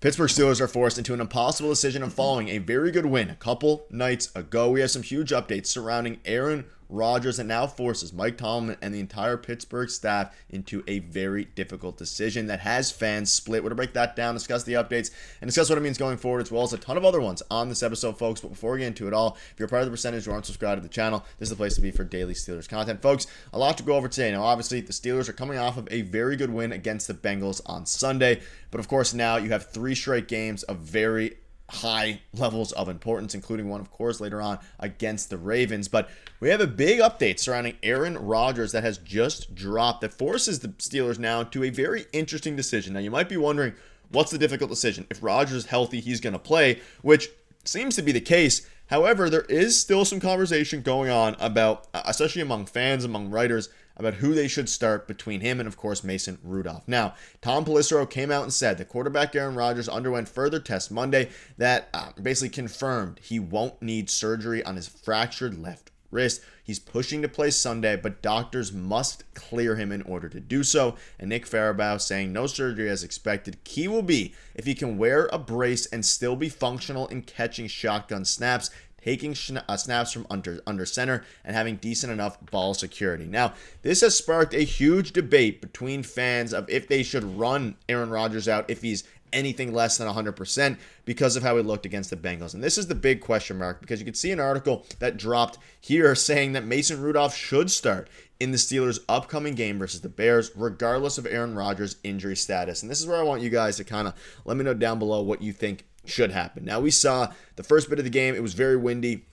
Pittsburgh Steelers are forced into an impossible decision of following a very good win a couple nights ago. We have some huge updates surrounding Aaron Rodgers that now forces Mike Tomlin and the entire Pittsburgh staff into a very difficult decision that has fans split. We're going to break that down, discuss the updates, and discuss what it means going forward, as well as a ton of other ones on this episode, folks. But before we get into it all, if you're part of the percentage or aren't subscribed to the channel, this is the place to be for daily Steelers content. Folks, a lot to go over today. Now, obviously, the Steelers are coming off of a very good win against the Bengals on Sunday. But of course, now you have 3 straight games of very high levels of importance, including one, of course, later on against the Ravens. But we have a big update surrounding Aaron Rodgers that has just dropped that forces the Steelers now to a very interesting decision. Now, you might be wondering, what's the difficult decision? If Rodgers is healthy, he's going to play, which seems to be the case. However, there is still some conversation going on about, especially among fans, among writers, about who they should start between him and, of course, Mason Rudolph. Now, Tom Pelissero came out and said that quarterback Aaron Rodgers underwent further tests Monday that basically confirmed he won't need surgery on his fractured left wrist. He's pushing to play Sunday, but doctors must clear him in order to do so. And Nick Farabaugh saying no surgery as expected. Key will be if he can wear a brace and still be functional in catching shotgun snaps, taking snaps from under center, and having decent enough ball security. Now, this has sparked a huge debate between fans of if they should run Aaron Rodgers out if he's anything less than 100% because of how he looked against the Bengals. And this is the big question mark, because you can see an article that dropped here saying that Mason Rudolph should start in the Steelers' upcoming game versus the Bears, regardless of Aaron Rodgers' injury status. And this is where I want you guys to kind of let me know down below what you think should happen. Now, we saw the first bit of the game. It was very windy,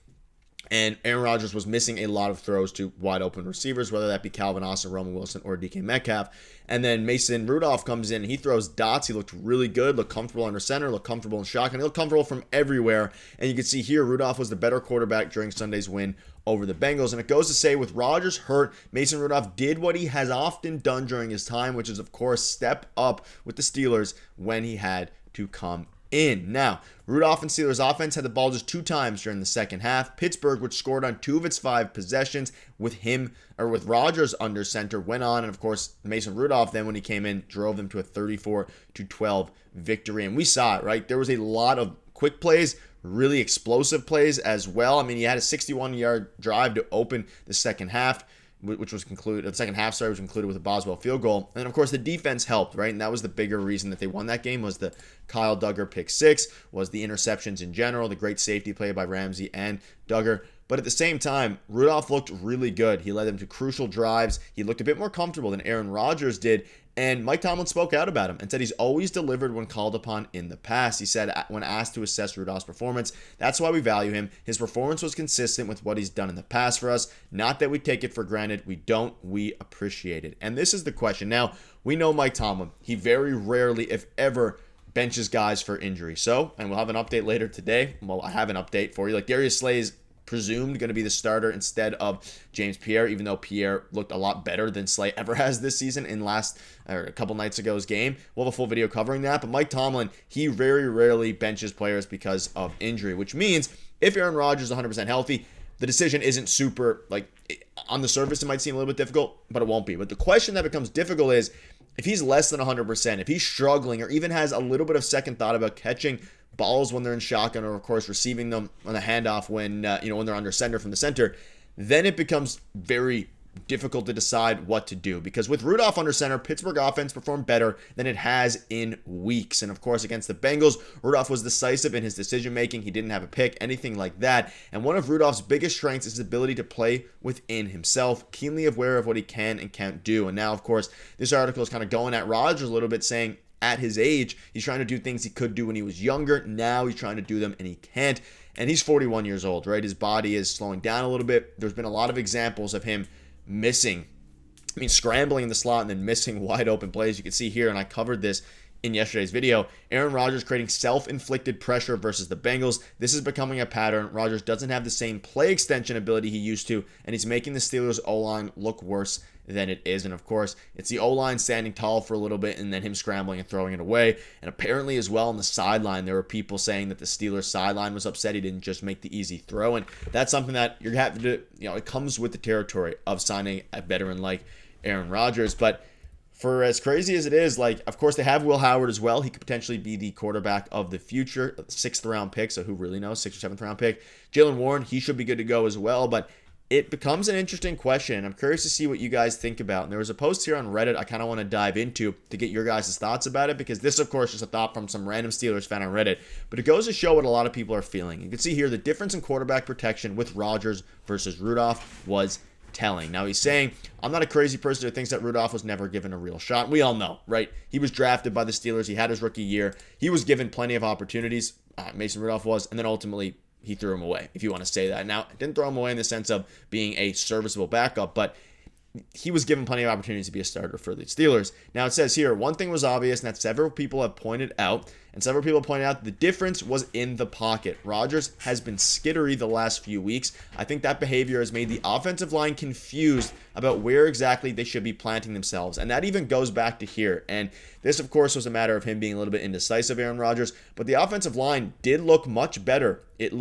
and Aaron Rodgers was missing a lot of throws to wide open receivers, whether that be Calvin Austin, Roman Wilson, or DK Metcalf. And then Mason Rudolph comes in, and he throws dots. He looked really good, looked comfortable under center, looked comfortable in shotgun. He looked comfortable from everywhere. And you can see here, Rudolph was the better quarterback during Sunday's win over the Bengals. And it goes to say, with Rodgers hurt, Mason Rudolph did what he has often done during his time, which is, of course, step up with the Steelers when he had to come in. Now, Rudolph and Steelers offense had the ball just 2 times during the second half. Pittsburgh, which scored on 2 of its 5 possessions with Rodgers under center, went on, and of course Mason Rudolph then, when he came in, drove them to a 34-12 victory. And we saw it, right? There was a lot of quick plays, really explosive plays as well. I mean, he had a 61-yard drive to open the second half, which was concluded, the second half, was concluded with a Boswell field goal. And of course, the defense helped, right? And that was the bigger reason that they won that game, was the Kyle Duggar pick 6, was the interceptions in general, the great safety play by Ramsey and Duggar. But at the same time, Rudolph looked really good. He led them to crucial drives. He looked a bit more comfortable than Aaron Rodgers did. And Mike Tomlin spoke out about him and said he's always delivered when called upon in the past. He said when asked to assess Rudolph's performance, that's why we value him. His performance was consistent with what he's done in the past for us. Not that we take it for granted. We don't. We appreciate it. And this is the question. Now, we know Mike Tomlin. He very rarely, if ever, benches guys for injury. So, and we'll have an update later today. Well, I have an update for you. Like, Darius Slay is presumed going to be the starter instead of James Pierre, even though Pierre looked a lot better than Slay ever has this season in a couple nights ago's game. We'll have a full video covering that. But Mike Tomlin, he very rarely benches players because of injury, which means if Aaron Rodgers is 100% healthy, the decision isn't super, on the surface, it might seem a little bit difficult, but it won't be. But the question that becomes difficult is, if he's less than 100%, if he's struggling or even has a little bit of second thought about catching balls when they're in shotgun, or of course receiving them on the handoff when they're under center from the center, then it becomes very difficult to decide what to do. Because with Rudolph under center, Pittsburgh offense performed better than it has in weeks. And of course, against the Bengals, Rudolph was decisive in his decision making. He didn't have a pick, anything like that. And one of Rudolph's biggest strengths is his ability to play within himself, keenly aware of what he can and can't do. And now, of course, this article is kind of going at Rodgers a little bit, saying at his age, he's trying to do things he could do when he was younger. Now he's trying to do them and he can't. And he's 41 years old, right? His body is slowing down a little bit. There's been a lot of examples of him scrambling in the slot and then missing wide open plays. You can see here, and I covered this in yesterday's video, Aaron Rodgers creating self-inflicted pressure versus the Bengals. This is becoming a pattern. Rodgers doesn't have the same play extension ability he used to, and he's making the Steelers' O-line look worse than it is. And of course, it's the O-line standing tall for a little bit and then him scrambling and throwing it away. And apparently as well on the sideline, there were people saying that the Steelers' sideline was upset he didn't just make the easy throw. And that's something that you're having to, it comes with the territory of signing a veteran like Aaron Rodgers. But For as crazy as it is, like, of course, they have Will Howard as well. He could potentially be the quarterback of the future, 6th-round pick, so who really knows, 6th or 7th-round pick. Jaylen Warren, he should be good to go as well, but it becomes an interesting question, and I'm curious to see what you guys think about. And there was a post here on Reddit I kind of want to dive into to get your guys' thoughts about it, because this, of course, is a thought from some random Steelers fan on Reddit, but it goes to show what a lot of people are feeling. You can see here the difference in quarterback protection with Rodgers versus Rudolph was telling. Now he's saying, I'm not a crazy person who thinks that Rudolph was never given a real shot. We all know, right? He was drafted by the Steelers. He had his rookie year. He was given plenty of opportunities. Mason Rudolph was, and then ultimately he threw him away, if you want to say that. Now, didn't throw him away in the sense of being a serviceable backup, but he was given plenty of opportunities to be a starter for the Steelers. Now, it says here, one thing was obvious, and that several people have pointed out, the difference was in the pocket. Rodgers has been skittery the last few weeks. I think that behavior has made the offensive line confused about where exactly they should be planting themselves, and that even goes back to here. And this, of course, was a matter of him being a little bit indecisive, Aaron Rodgers, but the offensive line did look much better. It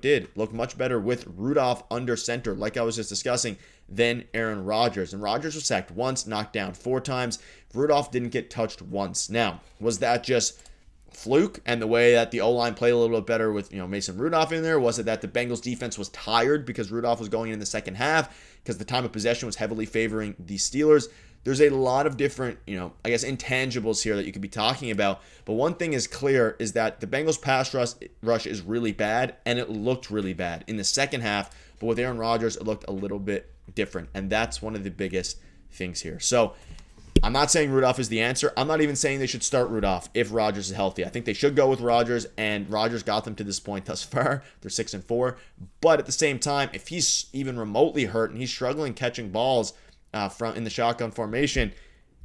did look much better with Rudolph under center, like I was just discussing, than Aaron Rodgers. And Rodgers was sacked once, knocked down 4 times. Rudolph didn't get touched once. Now, was that just fluke and the way that the O-line played a little bit better with Mason Rudolph in there? Was it that the Bengals defense was tired because Rudolph was going in the second half because the time of possession was heavily favoring the Steelers? There's a lot of different, intangibles here that you could be talking about. But one thing is clear is that the Bengals pass rush is really bad, and it looked really bad in the second half. But with Aaron Rodgers, it looked a little bit different, and that's one of the biggest things here. So I'm not saying Rudolph is the answer. I'm not even saying they should start Rudolph if Rodgers is healthy. I think they should go with Rodgers, and Rodgers got them to this point thus far. They're 6-4. But at the same time, if he's even remotely hurt and he's struggling catching balls from in the shotgun formation,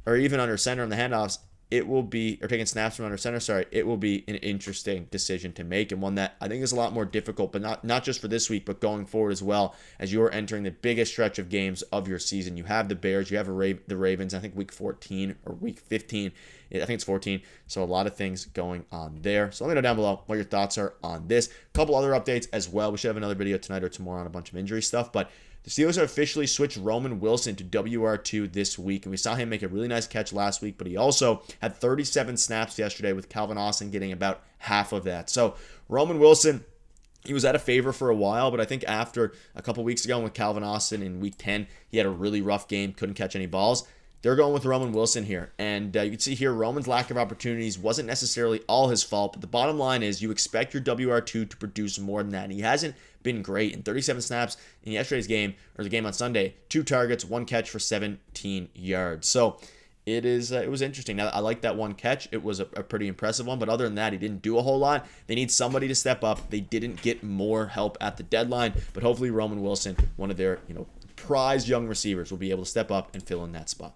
or even under center in the handoffs, or taking snaps from under center, it will be an interesting decision to make, and one that I think is a lot more difficult, but not just for this week, but going forward as well, as you're entering the biggest stretch of games of your season. You have the Bears, you have the Ravens, I think week 14 or week 15, I think it's 14, so a lot of things going on there. So let me know down below what your thoughts are on this. A couple other updates as well. We should have another video tonight or tomorrow on a bunch of injury stuff, but the Steelers have officially switched Roman Wilson to WR2 this week, and we saw him make a really nice catch last week, but he also had 37 snaps yesterday, with Calvin Austin getting about half of that. So Roman Wilson, he was out of favor for a while, but I think after a couple weeks ago with Calvin Austin in week 10, he had a really rough game, couldn't catch any balls. They're going with Roman Wilson here, and you can see here Roman's lack of opportunities wasn't necessarily all his fault, but the bottom line is you expect your WR2 to produce more than that, and he hasn't been great. In 37 snaps in yesterday's game, or the game on Sunday, 2 targets, 1 catch for 17 yards. So it was interesting. Now, I like that 1 catch. It was a pretty impressive one, but other than that, he didn't do a whole lot. They need somebody to step up. They didn't get more help at the deadline, but hopefully Roman Wilson, one of their prized young receivers, will be able to step up and fill in that spot.